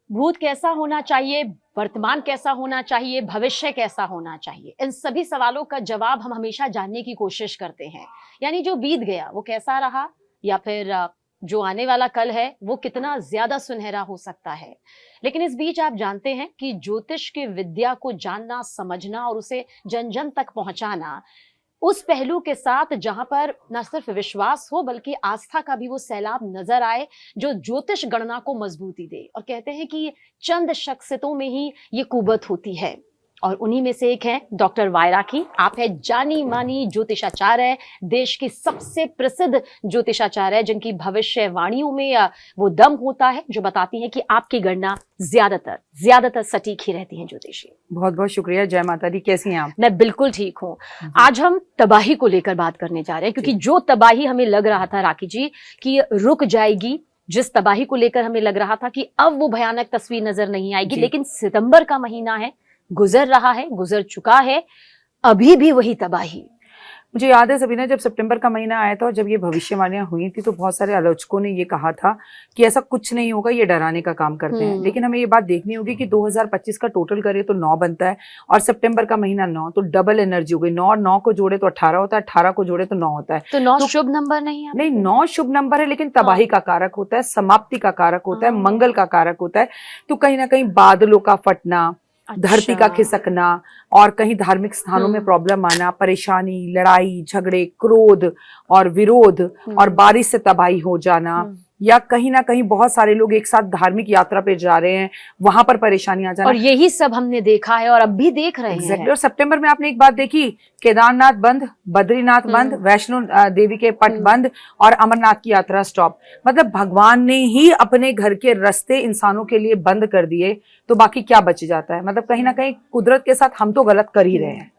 भूत कैसा होना चाहिए, वर्तमान कैसा होना चाहिए, भविष्य कैसा होना चाहिए, इन सभी सवालों का जवाब हम हमेशा जानने की कोशिश करते हैं। यानी जो बीत गया वो कैसा रहा, या फिर जो आने वाला कल है वो कितना ज्यादा सुनहरा हो सकता है। लेकिन इस बीच आप जानते हैं कि ज्योतिष की विद्या को जानना, समझना और उसे जन जन तक पहुंचाना, उस पहलू के साथ जहां पर न सिर्फ विश्वास हो बल्कि आस्था का भी वो सैलाब नजर आए, जो ज्योतिष गणना को मजबूती दे। और कहते हैं कि चंद शख्सियतों में ही ये कुवत होती है, और उन्हीं में से एक है डॉक्टर वायराकी। आप है जानी मानी ज्योतिषाचार्य, देश की सबसे प्रसिद्ध ज्योतिषाचार्य, जिनकी भविष्यवाणियों में वो दम होता है जो बताती है कि आपकी गणना ज्यादातर सटीक ही रहती है। ज्योतिषी, बहुत बहुत शुक्रिया। जय माता दी। कैसी हैं आप? मैं बिल्कुल ठीक हूँ। आज हम तबाही को लेकर बात करने जा रहे हैं, क्योंकि जो तबाही हमें लग रहा था राखी जी कि रुक जाएगी, जिस तबाही को लेकर हमें लग रहा था कि अब वो भयानक तस्वीर नजर नहीं आएगी, लेकिन सितंबर का महीना है, गुजर रहा है, गुजर चुका है, अभी भी वही तबाही। मुझे याद है सबीना, जब सितंबर का महीना आया था और जब ये भविष्यवाणियां हुई थी तो बहुत सारे आलोचकों ने ये कहा था कि ऐसा कुछ नहीं होगा, ये डराने का काम करते हैं। लेकिन हमें ये बात देखनी होगी कि 2025 का टोटल करें तो 9 बनता है, और सितंबर का महीना 9, तो डबल एनर्जी हो गई। 9 और 9 को जोड़े तो 18 होता है, 18 को जोड़े तो 9 होता है। तो 9 शुभ नंबर नहीं है? नहीं, 9 शुभ नंबर है, लेकिन तबाही का कारक होता है, समाप्ति का कारक होता है, मंगल का कारक होता है। तो कहीं ना कहीं बादलों का फटना, धरती का खिसकना, और कहीं धार्मिक स्थानों में प्रॉब्लम आना, परेशानी, लड़ाई झगड़े, क्रोध और विरोध, और बारिश से तबाही हो जाना, या कहीं ना कहीं बहुत सारे लोग एक साथ धार्मिक यात्रा पे जा रहे हैं, वहां पर परेशानी आ जाना। और यही सब हमने देखा है और अब भी देख रहे हैं। और सितंबर में आपने एक बात देखी, केदारनाथ बंद, बद्रीनाथ बंद, वैष्णो देवी के पट बंद, और अमरनाथ की यात्रा स्टॉप। मतलब भगवान ने ही अपने घर के रास्ते इंसानों के लिए बंद कर दिए, तो बाकी क्या बच जाता है? मतलब कहीं ना कहीं कुदरत के साथ हम तो गलत कर ही रहे हैं।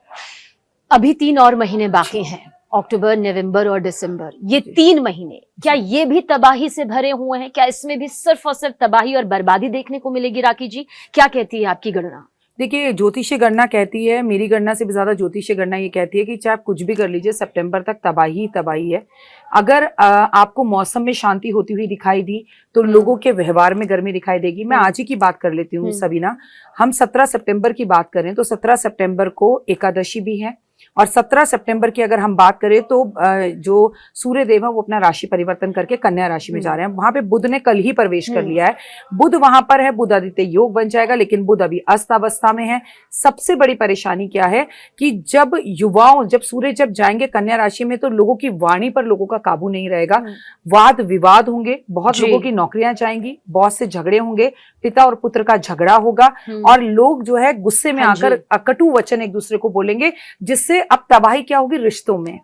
अभी 3 और महीने बाकी हैं, अक्टूबर, नवंबर और दिसंबर। ये 3 महीने क्या ये भी तबाही से भरे हुए हैं? क्या इसमें भी सिर्फ और सिर्फ तबाही और बर्बादी देखने को मिलेगी? राखी जी, क्या कहती है आपकी गणना? देखिए, ज्योतिषीय गणना कहती है, मेरी गणना से भी ज्यादा ज्योतिषीय गणना ये कहती है कि चाहे आप कुछ भी कर लीजिए, सितंबर तक तबाही ही तबाही है। अगर आपको मौसम में शांति होती हुई दिखाई दी तो लोगों के व्यवहार में गर्मी दिखाई देगी। मैं आज ही की बात कर लेती हूँ सबीना। हम 17 सितंबर की बात करें तो 17 सितंबर को एकादशी भी है, और 17 सितंबर की अगर हम बात करें तो जो सूर्य देव है वो अपना राशि परिवर्तन करके कन्या राशि में जा रहे हैं। वहां पे बुध ने कल ही प्रवेश कर लिया है, बुध वहां पर है, बुध आदित्य योग बन जाएगा, लेकिन बुध अभी अस्त अवस्था में है। सबसे बड़ी परेशानी क्या है कि जब सूर्य जब जाएंगे कन्या राशि में तो लोगों की वाणी पर लोगों का काबू नहीं रहेगा, वाद विवाद होंगे, बहुत लोगों की नौकरियां जाएंगी, बॉस से झगड़े होंगे, पिता और पुत्र का झगड़ा होगा, और लोग जो है गुस्से में आकर कटु वचन एक दूसरे को बोलेंगे, जिससे अब तबाही क्या होगी? रिश्तों में,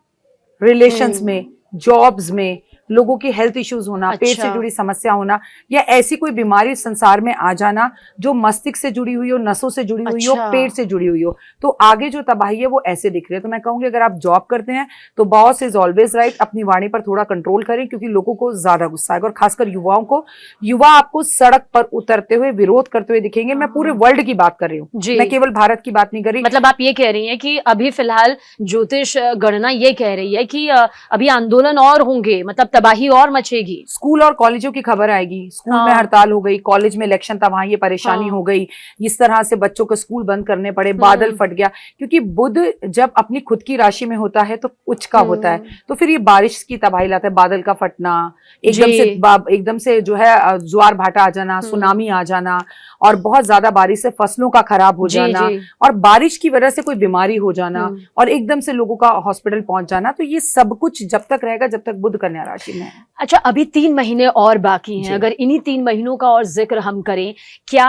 रिलेशंस में, जॉब्स में, लोगों की हेल्थ इश्यूज होना, पेट से जुड़ी समस्या होना, या ऐसी कोई बीमारी संसार में आ जाना जो मस्तिष्क से जुड़ी हुई हो, नसों से जुड़ी हुई हो, पेट से जुड़ी हुई हो। तो आगे जो तबाही है वो ऐसे दिख रही है। तो मैं कहूंगी अगर आप जॉब करते हैं तो बॉस इज ऑलवेज राइट, अपनी वाणी पर थोड़ा कंट्रोल करें, क्योंकि लोगों को ज्यादा गुस्सा आएगा, और खासकर युवाओं को। युवा आपको सड़क पर उतरते हुए विरोध करते हुए दिखेंगे। मैं पूरे वर्ल्ड की बात कर रही हूँ, मैं केवल भारत की बात नहीं कर रही। मतलब आप ये कह रही हैं कि अभी फिलहाल ज्योतिष गणना ये कह रही है कि अभी आंदोलन और होंगे, मतलब तबाही और मचेगी। स्कूल और कॉलेजों की खबर आएगी, स्कूल में हड़ताल हो गई, कॉलेज में इलेक्शन था, वहां ये परेशानी हो गई, इस तरह से बच्चों को स्कूल बंद करने पड़े, बादल फट गया। क्योंकि बुध जब अपनी खुद की राशि में होता है तो उच्च का होता है, तो फिर ये बारिश की तबाही लाता है, बादल का फटना, एकदम से जो है ज्वार भाटा आ जाना, सुनामी आ जाना, और बहुत ज्यादा बारिश से फसलों का खराब हो जाना, और बारिश की वजह से कोई बीमारी हो जाना, और एकदम से लोगों का हॉस्पिटल पहुंच जाना। तो ये सब कुछ जब तक रहेगा जब तक बुध कन्या राशि में है। अच्छा, अभी 3 महीने और बाकी हैं। अगर इन्हीं 3 महीनों का और जिक्र हम करें, क्या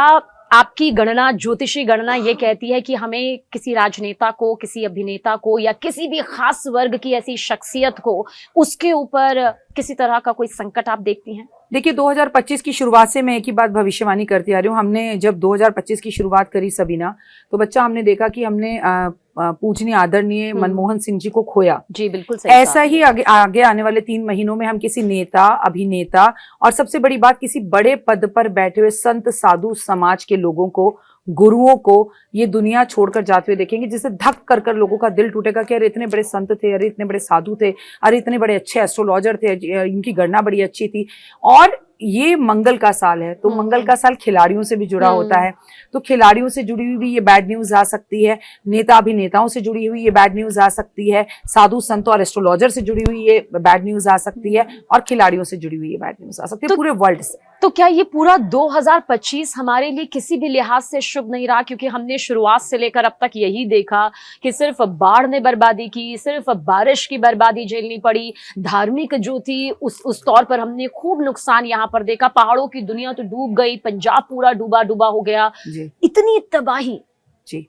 आपकी गणना, ज्योतिषी गणना ये कहती है कि हमें किसी राजनेता को, किसी अभिनेता को, या किसी भी खास वर्ग की ऐसी शख्सियत को, उसके ऊपर किसी तरह का कोई संकट आप देखती हैं? देखिए, 2025 की शुरुआत से मैं एक ही बात भविष्यवाणी करती आ रही हूँ। हमने जब 2025 की शुरुआत करी सबीना, तो बच्चा हमने देखा कि हमने पूजनीय आदरणीय मनमोहन सिंह जी को खोया। जी बिल्कुल सही। ऐसा ही आगे आने वाले 3 महीनों में हम किसी नेता, अभिनेता, और सबसे बड़ी बात किसी बड़े पद पर बैठे हुए संत, साधु, समाज के लोगों को, गुरुओं को ये दुनिया छोड़कर जाते हुए देखेंगे, जिससे धक कर कर लोगों का दिल टूटेगा कि अरे इतने बड़े संत थे, अरे इतने बड़े साधु थे, अरे इतने बड़े अच्छे एस्ट्रोलॉजर थे, इनकी गणना बड़ी अच्छी थी। और ये मंगल का साल है, तो मंगल का साल खिलाड़ियों से भी जुड़ा होता है, तो खिलाड़ियों से जुड़ी हुई भी ये बैड न्यूज आ सकती है, नेता अभिनेताओं से जुड़ी हुई ये बैड न्यूज आ सकती है, साधु संत और एस्ट्रोलॉजर से जुड़ी हुई ये बैड न्यूज आ सकती है, और खिलाड़ियों से जुड़ी हुई ये बैड न्यूज आ सकती है, पूरे वर्ल्ड से। तो क्या ये पूरा 2025 हमारे लिए किसी भी लिहाज से शुभ नहीं रहा? क्योंकि हमने शुरुआत से लेकर अब तक यही देखा कि सिर्फ बाढ़ ने बर्बादी की, सिर्फ बारिश की बर्बादी झेलनी पड़ी, धार्मिक जो थी उस तौर पर हमने खूब नुकसान यहाँ पर देखा, पहाड़ों की दुनिया तो डूब गई, पंजाब पूरा डूबा डूबा हो गया, इतनी तबाही। जी,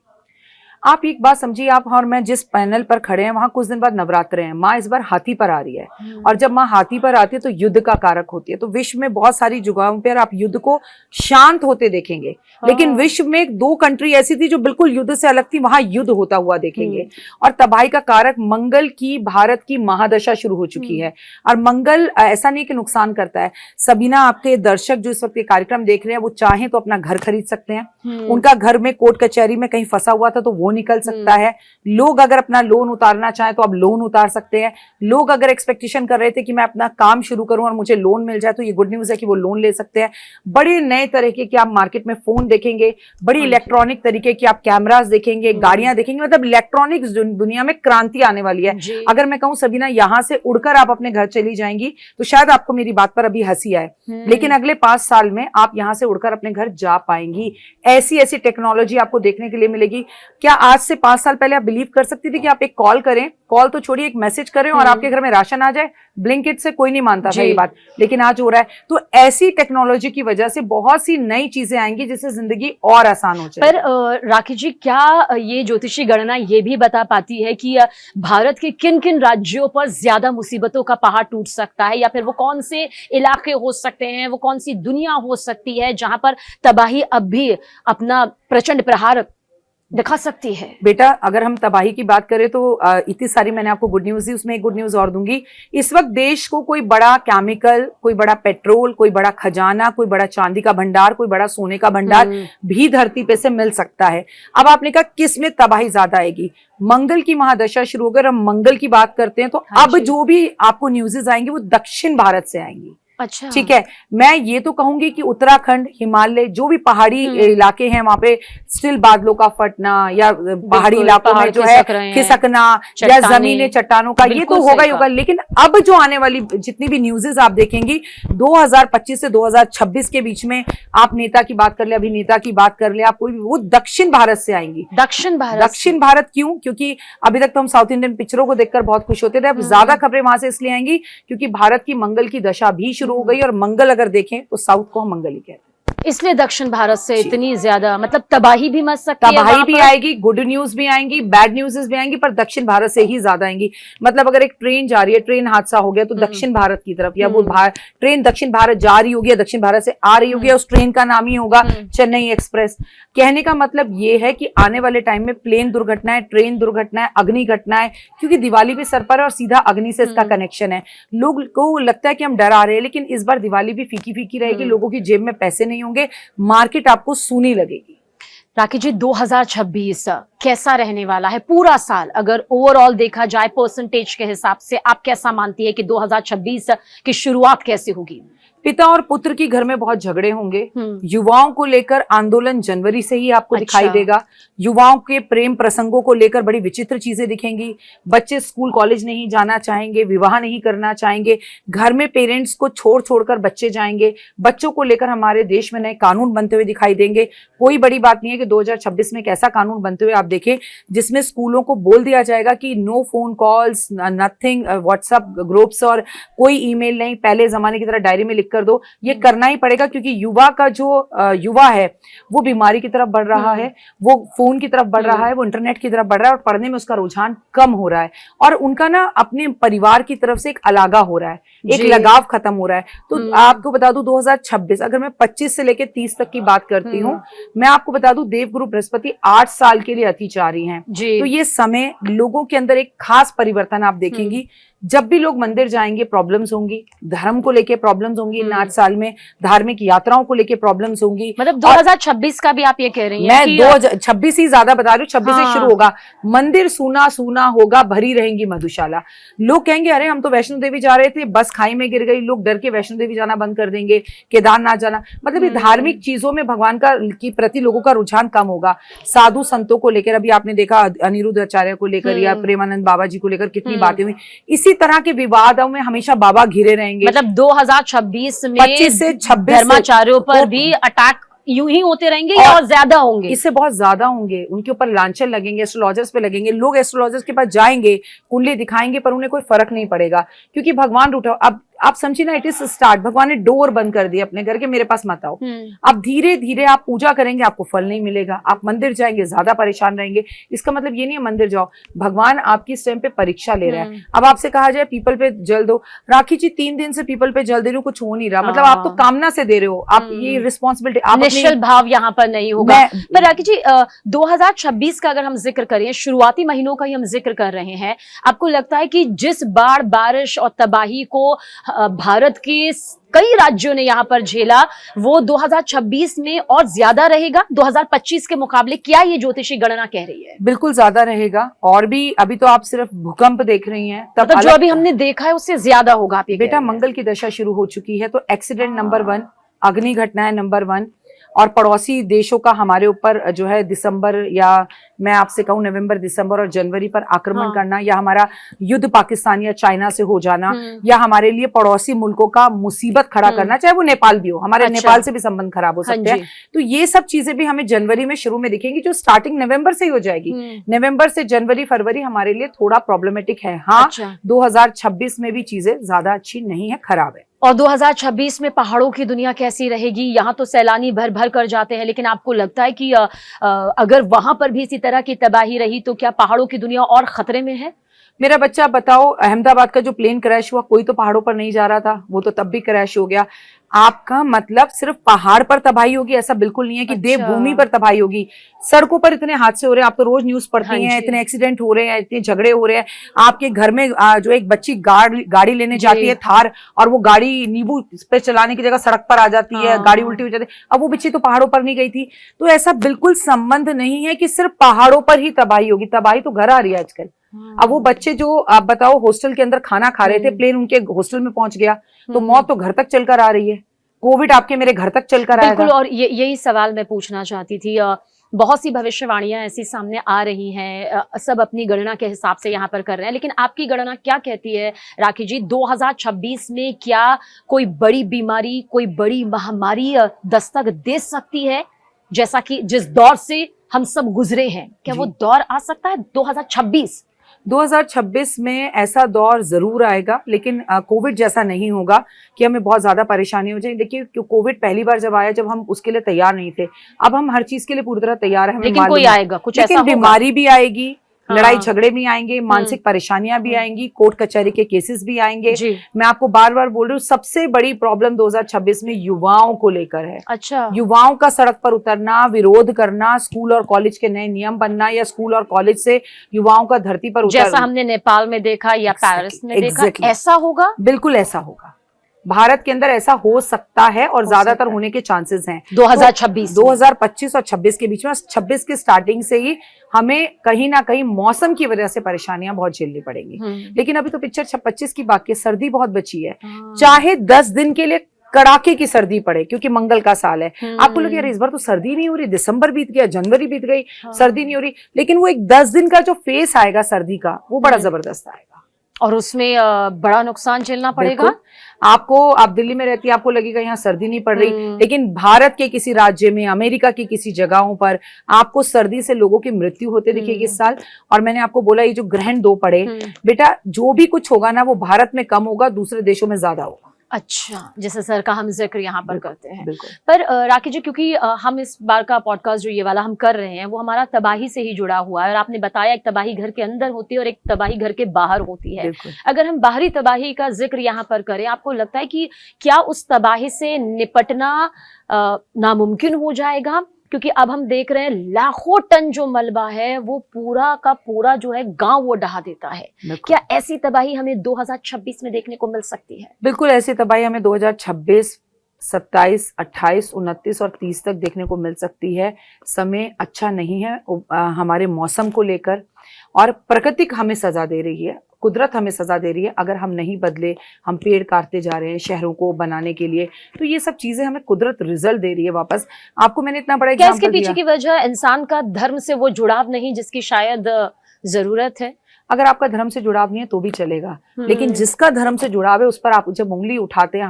आप एक बात समझिए, आप और मैं जिस पैनल पर खड़े हैं वहां कुछ दिन बाद नवरात्र हैं, माँ इस बार हाथी पर आ रही है, और जब माँ हाथी पर आती है तो युद्ध का कारक होती है। तो विश्व में बहुत सारी जगहों पर आप युद्ध को शांत होते देखेंगे, लेकिन विश्व में एक 2 कंट्री ऐसी थी जो बिल्कुल युद्ध से अलग थी, वहां युद्ध होता हुआ देखेंगे। और तबाही का कारक मंगल की, भारत की महादशा शुरू हो चुकी है, और मंगल ऐसा नहीं कि नुकसान करता है। सबीना, आपके दर्शक जो इस वक्त ये कार्यक्रम देख रहे हैं, वो चाहें तो अपना घर खरीद सकते हैं, उनका घर में कोर्ट कचहरी में कहीं फंसा हुआ था तो वो निकल सकता है। लोग अगर अपना लोन उतारना चाहें तो आप लोन उतार सकते हैं। लोग अगर एक्सपेक्टेशन कर रहे थे कि मैं अपना काम शुरू करूं और मुझे लोन मिल जाए, तो ये गुड न्यूज है कि वो लोन ले सकते हैं। बड़े नए तरीके के आप मार्केट में फोन देखेंगे, बड़ी इलेक्ट्रॉनिक तरीके की आप कैमरास देखेंगे, गाड़ियां देखेंगे, मतलब इलेक्ट्रॉनिक्स दुनिया में क्रांति आने वाली है। अगर मैं कहूं सबीना, यहां से उड़कर आप अपने घर चली जाएंगी तो शायद आपको मेरी बात पर अभी हंसी आए, लेकिन अगले 5 साल में आप यहां से उड़कर अपने घर जा पाएंगी। ऐसी ऐसी टेक्नोलॉजी आपको देखने के लिए मिलेगी। क्या आज से 5 साल पहले आप बिलीव कर सकती थी कि आप एक कॉल करें, कॉल तो छोड़िए, एक मैसेज करें और आपके घर में राशन आ जाए? ब्लिंकिट से कोई नहीं मानता था ये बात, लेकिन आज हो रहा है। तो ऐसी टेक्नोलॉजी की वजह से बहुत सी नई चीजें आएंगी जिससे जिंदगी और आसान हो जाए। पर राखी जी, क्या ये ज्योतिषी गणना ये भी बता पाती है कि भारत के किन किन राज्यों पर ज्यादा मुसीबतों का पहाड़ टूट सकता है, या फिर वो कौन से इलाके हो सकते हैं, वो कौन सी दुनिया हो सकती है जहां पर तबाही अब भी अपना प्रचंड प्रहार दिखा सकती है? बेटा, अगर हम तबाही की बात करें तो इतनी सारी मैंने आपको गुड न्यूज दी, उसमें एक गुड न्यूज और दूंगी। इस वक्त देश को कोई बड़ा केमिकल, कोई बड़ा पेट्रोल, कोई बड़ा खजाना, कोई बड़ा चांदी का भंडार, कोई बड़ा सोने का भंडार भी धरती पे से मिल सकता है। अब आपने कहा किस में तबाही ज्यादा आएगी? मंगल की महादशा शुरू होकर हम मंगल की बात करते हैं, तो अब जो भी आपको न्यूज़ेस आएंगी वो दक्षिण भारत से आएंगी। अच्छा, ठीक है। मैं ये तो कहूंगी कि उत्तराखंड, हिमालय, जो भी पहाड़ी इलाके हैं वहां पे स्टिल बादलों का फटना या पहाड़ी इलाकों में जो है खिसकना या जमीनी चट्टानों का, ये तो होगा ही होगा। लेकिन अब जो आने वाली जितनी भी न्यूज़ेस आप देखेंगी 2025 से 2026 के बीच में, आप नेता की बात कर ले, अभिनेता की बात कर ले, आप कोई भी, वो दक्षिण भारत से आएंगी। दक्षिण भारत क्यों? क्योंकि अभी तक तो हम साउथ इंडियन पिक्चरों को देखकर बहुत खुश होते थे, अब ज्यादा खबरें वहां से इसलिए आएंगी क्योंकि भारत की मंगल की दशा भी शुरू हो गई, और मंगल अगर देखें तो साउथ को हम मंगल ही कहते हैं। इसलिए दक्षिण भारत से इतनी ज्यादा, मतलब तबाही भी मच सकती है, तबाही भी आएगी, गुड न्यूज भी आएंगी, बैड न्यूज़ भी आएंगी, पर दक्षिण भारत से ही ज्यादा आएंगी। मतलब अगर एक ट्रेन जा रही है, ट्रेन हादसा हो गया तो दक्षिण भारत की तरफ, या वो ट्रेन दक्षिण भारत जा रही होगी या दक्षिण भारत से आ रही होगी, उस ट्रेन का नाम ही होगा चेन्नई एक्सप्रेस। कहने का मतलब ये है कि आने वाले टाइम में प्लेन दुर्घटनाएं, ट्रेन दुर्घटनाएं, अग्नि घटनाएं, क्योंकि दिवाली भी सर पर है और सीधा अग्नि से इसका कनेक्शन है। लोग को लगता है कि हम डरा रहे हैं, लेकिन इस बार दिवाली भी फीकी फीकी रहेगी, लोगों की जेब में पैसे नहीं होंगे, मार्केट आपको सूनी लगेगी। राखी जी, 2026 कैसा रहने वाला है पूरा साल? अगर ओवरऑल देखा जाए परसेंटेज के हिसाब से, आप कैसा मानती है कि 2026 की शुरुआत कैसे होगी? पिता और पुत्र की घर में बहुत झगड़े होंगे। युवाओं को लेकर आंदोलन जनवरी से ही आपको दिखाई देगा। युवाओं के प्रेम प्रसंगों को लेकर बड़ी विचित्र चीजें दिखेंगी। बच्चे स्कूल कॉलेज नहीं जाना चाहेंगे, विवाह नहीं करना चाहेंगे, घर में पेरेंट्स को छोड़कर बच्चे जाएंगे। बच्चों को लेकर हमारे देश में नए कानून बनते हुए दिखाई देंगे। कोई बड़ी बात नहीं है कि 2026 में एक ऐसा कानून बनते हुए आप देखें जिसमें स्कूलों को बोल दिया जाएगा कि no phone calls, nothing, WhatsApp groups और कोई ईमेल नहीं, पहले जमाने की तरह डायरी में लिख कर दो। ये करना ही पड़ेगा क्योंकि युवा का जो युवा है वो बीमारी की तरफ बढ़ रहा है, वो फोन की तरफ बढ़ रहा है, वो इंटरनेट की तरफ बढ़ रहा है और पढ़ने में उसका रुझान कम हो रहा है, और उनका ना अपने परिवार की तरफ से एक अलगाव हो रहा है, एक लगाव खत्म हो रहा है। तो आपको बता दूं 2026, अगर मैं 25 से लेकर 30 तक की बात करती हूँ, मैं आपको बता दूं देवगुरु बृहस्पति 8 साल के लिए अतिचारी हैं। तो ये समय लोगों के अंदर एक खास परिवर्तन आप देखेंगी। जब भी लोग मंदिर जाएंगे प्रॉब्लम्स होंगी, धर्म को लेके प्रॉब्लम्स होंगी, इन 8 साल में धार्मिक यात्राओं को लेके प्रॉब्लम्स होंगी। मतलब 2026 का भी आप ये कह रही हैं? मैं 2026 ही ज्यादा बता रही हूँ, 26 से शुरू होगा। मंदिर सूना सूना होगा, भरी रहेंगी मधुशाला। लोग कहेंगे अरे हम तो वैष्णो देवी जा रहे थे, बस खाई में गिर गई, लोग डर के वैष्णो देवी जाना बंद कर देंगे, केदारनाथ जाना, मतलब ये धार्मिक चीजों में भगवान का की प्रति लोगों का रुझान कम होगा। साधु संतों को लेकर अभी आपने देखा अनिरुद्ध आचार्य को लेकर या प्रेमानंद बाबा जी को लेकर कितनी बातें हुई। इसी तरह के विवादों में हमेशा बाबा घिरे रहेंगे। मतलब 2026 में 25 से 26 धर्माचार्यों पर भी अटैक यूं ही होते रहेंगे या और ज्यादा होंगे? इससे बहुत ज्यादा होंगे, उनके ऊपर लांछन लगेंगे, एस्ट्रोलॉजर्स पे लगेंगे। लोग एस्ट्रोलॉजर्स के पास जाएंगे, कुंडली दिखाएंगे, पर उन्हें कोई फर्क नहीं पड़ेगा, क्योंकि भगवान रूठा। अब आप समझिए ना, इट इज स्टार्ट, भगवान ने डोर बंद कर दिया अपने घर के, मेरे पास मत आओ। अब धीरे धीरे आप पूजा करेंगे, आपको फल नहीं मिलेगा, आप मंदिर जाएंगे ज्यादा परेशान रहेंगे। इसका मतलब ये नहीं है मंदिर जाओ, भगवान आपकी इस टाइम पे परीक्षा ले रहा है। अब आपसे कहा जाए पीपल पे जल दो, राखी जी 3 दिन से पीपल पे जल दे रही हो, कुछ हो नहीं रहा, मतलब आप तो कामना से दे रहे हो, आप ये रिस्पॉन्सिबिलिटी, आप निश्चल भाव यहाँ पर नहीं होगा। पर राखी जी 2026 का अगर हम जिक्र करें, शुरुआती महीनों का ही हम जिक्र कर रहे हैं, आपको लगता है कि जिस बाढ़, बारिश और तबाही को भारत के कई राज्यों ने यहाँ पर झेला, वो 2026 में और ज्यादा रहेगा 2025 के मुकाबले? क्या ये ज्योतिषी गणना कह रही है? बिल्कुल ज्यादा रहेगा। और भी अभी तो आप सिर्फ भूकंप देख रही हैं, तब मतलब जो अभी हमने देखा है उससे ज्यादा होगा आप ये बेटा। मंगल की दशा शुरू हो चुकी है, तो एक्सीडेंट नंबर 1, अग्नि घटनाएं नंबर 1, और पड़ोसी देशों का हमारे ऊपर जो है दिसंबर, या मैं आपसे कहूं नवंबर, दिसंबर और जनवरी पर आक्रमण करना, या हमारा युद्ध पाकिस्तान या चाइना से हो जाना, या हमारे लिए पड़ोसी मुल्कों का मुसीबत खड़ा करना, चाहे वो नेपाल भी हो, हमारे नेपाल से भी संबंध खराब हो सकते हैं। तो ये सब चीजें भी हमें जनवरी में शुरू में दिखेंगी, जो स्टार्टिंग नवंबर से ही हो जाएगी। नवंबर से जनवरी फरवरी हमारे लिए थोड़ा प्रॉब्लमेटिक है। हाँ, 2026 में भी चीजें ज्यादा अच्छी नहीं है, खराब है। और 2026 में पहाड़ों की दुनिया कैसी रहेगी? यहाँ तो सैलानी भर भर कर जाते हैं, लेकिन आपको लगता है कि अगर वहां पर भी इसी तरह की तबाही रही तो क्या पहाड़ों की दुनिया और खतरे में है? मेरा बच्चा बताओ, अहमदाबाद का जो प्लेन क्रैश हुआ, कोई तो पहाड़ों पर नहीं जा रहा था, वो तो तब भी क्रैश हो गया। आपका मतलब सिर्फ पहाड़ पर तबाही होगी ऐसा बिल्कुल नहीं है कि देवभूमि पर तबाही होगी। सड़कों पर इतने हादसे हो रहे हैं, आप तो रोज न्यूज पढ़ती हैं, इतने एक्सीडेंट हो रहे हैं, इतने झगड़े हो रहे हैं। आपके घर में जो एक बच्ची गाड़ी लेने जाती है थार, और वो गाड़ी नींबू पे चलाने की जगह सड़क पर आ जाती है, गाड़ी उल्टी हो जाती है। अब वो बच्ची तो पहाड़ों पर नहीं गई थी। तो ऐसा बिल्कुल संबंध नहीं है कि सिर्फ पहाड़ों पर ही तबाही होगी, तबाही तो घर आ रही है आजकल। अब वो बच्चे जो आप बताओ हॉस्टल के अंदर खाना खा रहे थे, प्लेन उनके हॉस्टल में पहुंच गया, तो मौत तो घर तक चलकर आ रही है। कोविड आपके मेरे घर तक चलकर आएगा। बिल्कुल, और यही सवाल मैं पूछना चाहती थी। बहुत सी भविष्यवाणियां ऐसी सामने आ रही हैं, सब अपनी गणना के हिसाब से यहाँ पर कर रहे हैं, लेकिन आपकी गणना क्या कहती है राखी जी? 2026 में क्या कोई बड़ी बीमारी, कोई बड़ी महामारी दस्तक दे सकती है, जैसा कि जिस दौर से हम सब गुजरे हैं? क्या वो दौर आ सकता है 2026? 2026 में ऐसा दौर जरूर आएगा, लेकिन कोविड जैसा नहीं होगा कि हमें बहुत ज्यादा परेशानी हो जाए। देखिए, कोविड पहली बार जब आया, जब हम उसके लिए तैयार नहीं थे, अब हम हर चीज के लिए पूरी तरह तैयार हैं। लेकिन कोई आएगा, कुछ ऐसा होगा। बीमारी भी आएगी, लड़ाई झगड़े भी आएंगे, मानसिक परेशानियां भी आएंगी, कोर्ट कचहरी के केसेस भी आएंगे। मैं आपको बार बार बोल रही हूँ, सबसे बड़ी प्रॉब्लम 2026 में युवाओं को लेकर है। अच्छा, युवाओं का सड़क पर उतरना, विरोध करना, स्कूल और कॉलेज के नए नियम बनना, या स्कूल और कॉलेज से युवाओं का धरती पर उतरना, जैसा हमने नेपाल में देखा या पेरिस में देखा, ऐसा होगा? बिल्कुल ऐसा होगा। भारत के अंदर ऐसा हो सकता है, और ज्यादातर होने के चांसेस हैं 2026, 2025 और 26 के बीच में। 26 की स्टार्टिंग से ही हमें कहीं ना कहीं मौसम की वजह से परेशानियां बहुत झेलनी पड़ेंगी। लेकिन अभी तो पिक्चर 25 की बाकी है, सर्दी बहुत बची है। चाहे 10 दिन के लिए कड़ाके की सर्दी पड़े, क्योंकि मंगल का साल है। आपको लगे यार इस बार तो सर्दी नहीं हो रही, दिसंबर बीत गया, जनवरी बीत गई, सर्दी नहीं हो रही, लेकिन वो एक 10 दिन का जो फेस आएगा सर्दी का, वो बड़ा जबरदस्त आएगा, और उसमें बड़ा नुकसान झेलना पड़ेगा आपको। आप दिल्ली में रहती है, आपको लगेगा यहाँ सर्दी नहीं पड़ रही, लेकिन भारत के किसी राज्य में, अमेरिका की किसी जगहों पर आपको सर्दी से लोगों की मृत्यु होते दिखेगी इस साल। और मैंने आपको बोला, ये जो ग्रहण 2 पड़े, बेटा जो भी कुछ होगा ना, वो भारत में कम होगा, दूसरे देशों में ज्यादा होगा। अच्छा, जैसे सर का हम जिक्र यहाँ पर करते हैं। पर राखी जी, क्योंकि हम इस बार का पॉडकास्ट जो ये वाला हम कर रहे हैं, वो हमारा तबाही से ही जुड़ा हुआ है, और आपने बताया एक तबाही घर के अंदर होती है और एक तबाही घर के बाहर होती है। अगर हम बाहरी तबाही का जिक्र यहाँ पर करें, आपको लगता है कि क्या उस तबाही से निपटना नामुमकिन हो जाएगा? क्योंकि अब हम देख रहे हैं लाखों टन जो मलबा है वो पूरा का पूरा जो है गांव वो डहा देता है। क्या ऐसी तबाही हमें 2026 में देखने को मिल सकती है? बिल्कुल ऐसी तबाही हमें 2026, 27, 28, 29 और 30 तक देखने को मिल सकती है। समय अच्छा नहीं है हमारे मौसम को लेकर, और प्रकृति हमें सजा दे रही है। कुदरत हमें सजा दे रही है अगर हम नहीं बदले, हम पेड़ काटते जा रहे हैं शहरों को बनाने के लिए, तो ये सब चीजें हमें कुदरत रिजल्ट दे रही है वापस। आपको मैंने इतना बड़ा क्या इसके एग्जांपल पीछे दिया। की वजह इंसान का धर्म से वो जुड़ाव नहीं जिसकी शायद जरूरत है? अगर आपका धर्म से जुड़ाव नहीं है तो भी चलेगा, लेकिन जिसका धर्म से जुड़ाव है उस पर आप जब उंगली उठाते हैं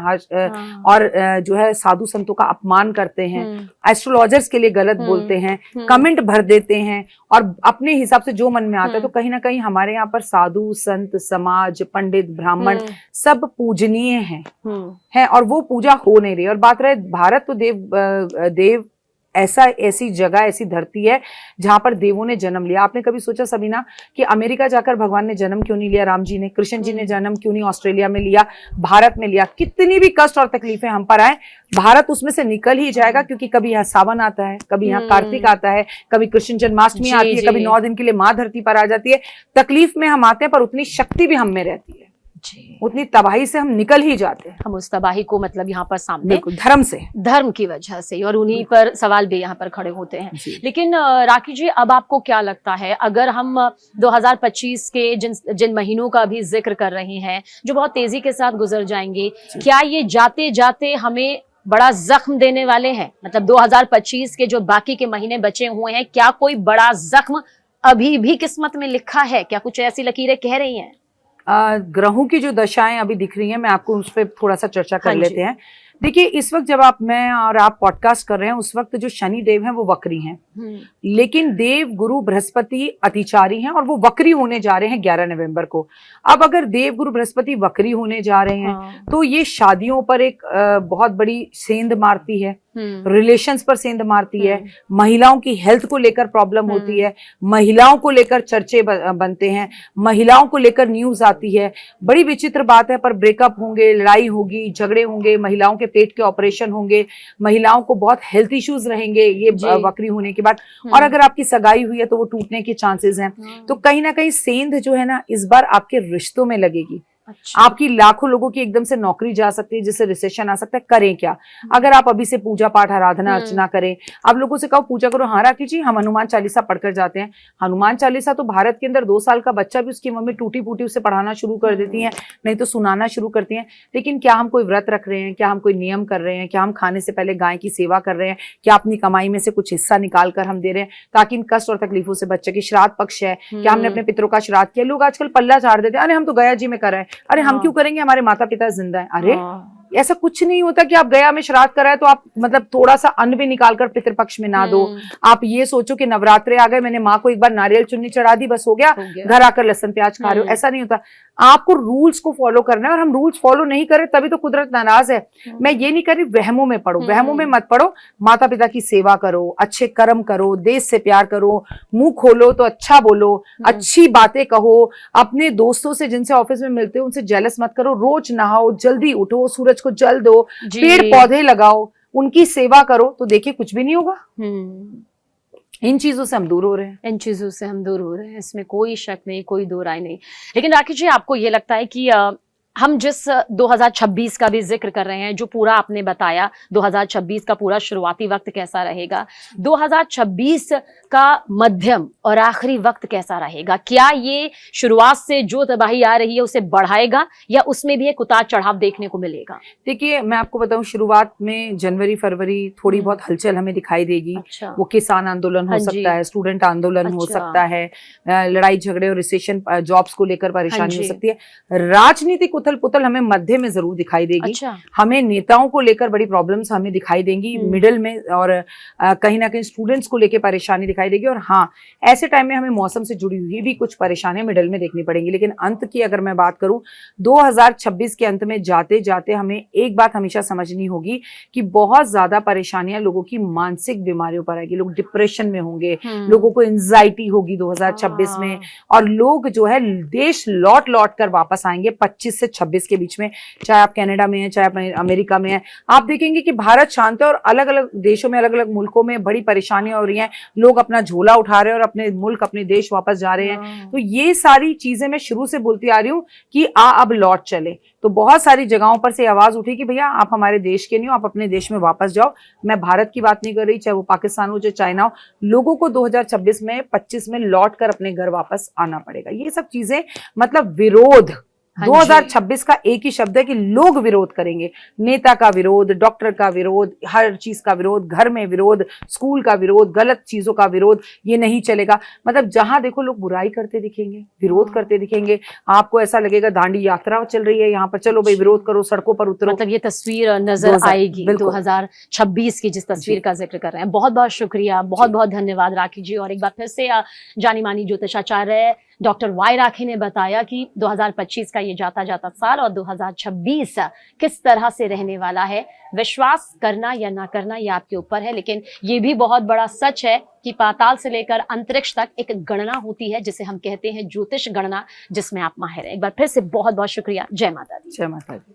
और जो है साधु संतों का अपमान करते हैं, एस्ट्रोलॉजर्स के लिए गलत बोलते हैं, कमेंट भर देते हैं और अपने हिसाब से जो मन में आता है, तो कहीं ना कहीं हमारे यहाँ पर साधु संत समाज पंडित ब्राह्मण सब पूजनीय हैं और वो पूजा हो नहीं रही। और बात रहे भारत, तो देव ऐसी जगह, ऐसी धरती है जहां पर देवों ने जन्म लिया। आपने कभी सोचा सबीना कि अमेरिका जाकर भगवान ने जन्म क्यों नहीं लिया? राम जी ने, कृष्ण जी ने जन्म क्यों नहीं ऑस्ट्रेलिया में लिया, भारत में लिया? कितनी भी कष्ट और तकलीफें हम पर आए, भारत उसमें से निकल ही जाएगा, क्योंकि कभी यहाँ सावन आता है, कभी यहाँ कार्तिक आता है, कभी कृष्ण जन्माष्टमी आती है, कभी 9 दिन के लिए माँ धरती पर आ जाती है। तकलीफ में हम आते हैं पर उतनी शक्ति भी हम में रहती है, उतनी तबाही से हम निकल ही जाते हैं। हम उस तबाही को मतलब यहाँ पर सामने धर्म की वजह से, और उन्हीं पर सवाल भी यहाँ पर खड़े होते हैं। लेकिन राखी जी, अब आपको क्या लगता है, अगर हम 2025 के जिन महीनों का भी जिक्र कर रहे हैं जो बहुत तेजी के साथ गुजर जाएंगे, क्या ये जाते जाते हमें बड़ा जख्म देने वाले हैं? मतलब 2025 के जो बाकी के महीने बचे हुए हैं, क्या कोई बड़ा जख्म अभी भी किस्मत में लिखा है? क्या कुछ ऐसी लकीरें कह रही हैं? ग्रहों की जो दशाएं अभी दिख रही हैं, मैं आपको उस पर थोड़ा सा चर्चा कर लेते हैं। देखिए, इस वक्त जब मैं और आप पॉडकास्ट कर रहे हैं, उस वक्त जो शनि देव हैं वो वक्री हैं, लेकिन देव गुरु बृहस्पति अतिचारी हैं और वो वक्री होने जा रहे हैं 11 नवंबर को। अब अगर देव गुरु बृहस्पति वक्री होने जा रहे हैं तो ये शादियों पर एक बहुत बड़ी सेंध मारती है, रिलेशंस पर सेंध मारती है, महिलाओं की हेल्थ को लेकर प्रॉब्लम होती है, महिलाओं को लेकर चर्चे बनते हैं, महिलाओं को लेकर न्यूज आती है। बड़ी विचित्र बात है, पर ब्रेकअप होंगे, लड़ाई होगी, झगड़े होंगे, महिलाओं के पेट के ऑपरेशन होंगे, महिलाओं को बहुत हेल्थ इश्यूज रहेंगे ये वक्री होने के बाद। और अगर आपकी सगाई हुई है तो वो टूटने के चांसेस हैं। तो कहीं ना कहीं सेंध जो है ना, इस बार आपके रिश्तों में लगेगी। अच्छा। आपकी लाखों लोगों की एकदम से नौकरी जा सकती है, जिससे रिसेशन आ सकता है। करें क्या? अगर आप अभी से पूजा पाठ आराधना अर्चना करें, आप लोगों से कहो पूजा करो। हाँ राखी जी, हम हनुमान चालीसा पढ़कर जाते हैं। हनुमान चालीसा तो भारत के अंदर 2 साल का बच्चा भी उसकी मम्मी टूटी फूटी उसे पढ़ाना शुरू कर देती है, नहीं तो सुनाना शुरू करती है। लेकिन क्या हम कोई व्रत रख रहे हैं? क्या हम कोई नियम कर रहे हैं? क्या हम खाने से पहले गाय की सेवा कर रहे हैं? क्या अपनी कमाई में से कुछ हिस्सा निकाल कर हम दे रहे हैं ताकि इन कष्ट और तकलीफों से बच्चे की श्राद्ध पक्ष है, क्या हमने अपने पितरों का श्राद्ध किया? लोग आजकल पल्ला झाड़ देते हैं, अरे हम तो गया जी में कर रहे हैं। अरे हम क्यों करेंगे? हमारे माता पिता जिंदा है। अरे ऐसा कुछ नहीं होता कि आप गया में श्राद्ध कराए तो आप मतलब थोड़ा सा अन्न भी निकालकर पितृपक्ष में ना दो। आप ये सोचो कि नवरात्रे आ गए, मैंने माँ को एक बार नारियल चुन्नी चढ़ा दी, बस हो गया, घर आकर लहसुन प्याज खा रहे हो। ऐसा नहीं होता। आपको रूल्स को फॉलो करना है, और हम रूल्स फॉलो नहीं करें तभी तो कुदरत नाराज है। मैं ये नहीं कर रही वहमों में पढ़ो, वहमों में मत पढ़ो। माता पिता की सेवा करो, अच्छे कर्म करो, देश से प्यार करो, मुंह खोलो तो अच्छा बोलो, अच्छी बातें कहो, अपने दोस्तों से जिनसे ऑफिस में मिलते हो उनसे जेलस मत करो, रोज नहाओ, जल्दी उठो, सूरज को जल दो, पेड़ पौधे लगाओ, उनकी सेवा करो, तो देखिए कुछ भी नहीं होगा। इन चीजों से हम दूर हो रहे हैं, इन चीजों से हम दूर हो रहे हैं, इसमें कोई शक नहीं, कोई दो राय नहीं। लेकिन राखी जी, आपको ये लगता है कि हम जिस 2026 का भी जिक्र कर रहे हैं, जो पूरा आपने बताया 2026 का पूरा शुरुआती वक्त कैसा रहेगा, 2026 का मध्यम और आखिरी वक्त कैसा रहेगा? क्या ये शुरुआत से जो तबाही आ रही है उसे बढ़ाएगा या उसमें भी एक उतार चढ़ाव देखने को मिलेगा? देखिए, मैं आपको बताऊं, शुरुआत में जनवरी फरवरी थोड़ी बहुत हलचल हमें दिखाई देगी। अच्छा। वो किसान आंदोलन हो सकता है, स्टूडेंट आंदोलन हो सकता है, लड़ाई झगड़े और रिसेशन, जॉब्स को लेकर परेशानी हो सकती है। राजनीतिक उथल पुथल हमें मध्य में जरूर दिखाई देगी। अच्छा। हमें नेताओं को लेकर बड़ी प्रॉब्लम्स हमें दिखाई देंगी मिडिल में, और कहीं ना कहीं स्टूडेंट्स को लेकर परेशानी दिखाई देगी। और हाँ, ऐसे टाइम में हमें मौसम से जुड़ी हुई भी कुछ परेशानियां मिडिल में देखनी पड़ेंगी। लेकिन अंत की अगर मैं बात करूं, 2026 के अंत में जाते जाते हमें एक बात हमेशा समझनी होगी कि बहुत ज्यादा परेशानियां लोगों की मानसिक बीमारियों पर आएगी। लोग डिप्रेशन में होंगे, लोगों को एंजाइटी होगी 2026 में, और लोग जो है देश लौट लौट कर वापस आएंगे 25 से 2026 के बीच में, चाहे आप कनाडा में हैं, चाहे आप अमेरिका में हैं, आप देखेंगे कि भारत शांत है और अलग अलग देशों में, अलग अलग मुल्कों में बड़ी परेशानियां हो रही हैं, लोग अपना झोला उठा रहे हैं और अपने मुल्क, अपने देश वापस जा रहे हैं। तो ये सारी चीजें मैं शुरू से बोलती आ रही हूँ कि अब लौट चले। तो बहुत सारी जगहों पर से आवाज उठी कि भैया आप हमारे देश के नहीं हो, आप अपने देश में वापस जाओ। मैं भारत की बात नहीं कर रही, चाहे वो पाकिस्तान हो, चाहे चाइना हो, लोगों को 2026 में 25 में लौट कर अपने घर वापस आना पड़ेगा। ये सब चीजें मतलब विरोध, हाँ जी। 2026 का एक ही शब्द है कि लोग विरोध करेंगे। नेता का विरोध, डॉक्टर का विरोध, हर चीज का विरोध, घर में विरोध, स्कूल का विरोध, गलत चीजों का विरोध, ये नहीं चलेगा। मतलब जहां देखो लोग बुराई करते दिखेंगे, विरोध करते दिखेंगे। आपको ऐसा लगेगा दांडी यात्रा चल रही है यहाँ पर, चलो भाई विरोध करो, सड़कों पर उतरो। मतलब ये तस्वीर नजर आएगी 2026 की, जिस तस्वीर का जिक्र कर रहे हैं। बहुत बहुत शुक्रिया, बहुत बहुत धन्यवाद राखी जी। और एक बार फिर से जानी मानी ज्योतिषाचार्य डॉक्टर वाई राखी ने बताया कि 2025 का ये जाता जाता साल और 2026 किस तरह से रहने वाला है। विश्वास करना या ना करना ये आपके ऊपर है, लेकिन ये भी बहुत बड़ा सच है कि पाताल से लेकर अंतरिक्ष तक एक गणना होती है जिसे हम कहते हैं ज्योतिष गणना, जिसमें आप माहिर हैं। एक बार फिर से बहुत बहुत शुक्रिया। जय माता दी। जय माता दी।